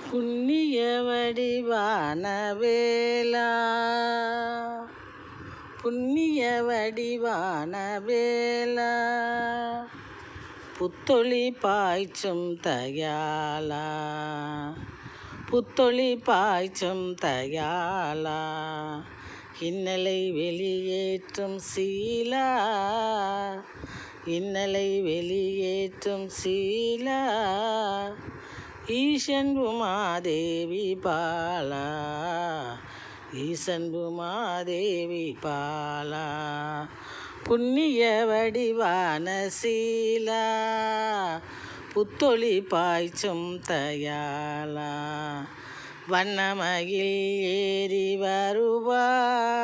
புண்ணிய வடிவான வேலா, புண்ணிய வடிவான வேலா, புத்தொளி பாய்ச்சும் தயாளா, புத்தொளி பாய்ச்சும் தயாளா, இன்னலை வெளியேற்றும் சீலா, இன்னலை வெளியேற்றும் சீலா, ஈசன் உமாதேவி பாலா, ஈசன் உமாதேவி பாலா, புண்ணிய வடிவான சீலா, புத்தொளி பாய்ச்சும் தயாளா, வண்ணமயில் ஏறி வருவாய்,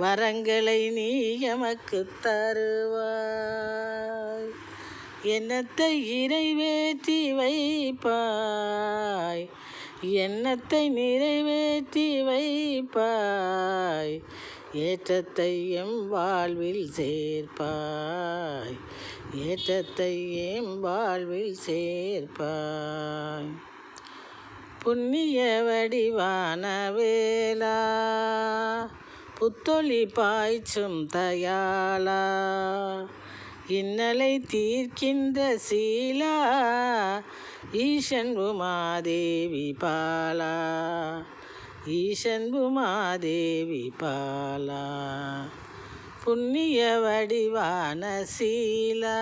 வரங்களை நீ எமக்கு தருவாய், எண்ணத்தை நிறைவேற்றி வைப்பாய், எண்ணத்தை நிறைவேற்றி வைப்பாய், ஏற்றத்தை எம் வாழ்வில் சேர்ப்பாய், ஏற்றத்தை எம் வாழ்வில் சேர்ப்பாய், புண்ணிய வடிவான வேலா, புத்தொளி பாய்ச்சும் தயாளா, இன்னலை தீர்க்கின்ற சீலா, ஈசன் உமாதேவி பாலா, ஈசன் உமாதேவி பாலா, புண்ணிய வடிவான சீலா.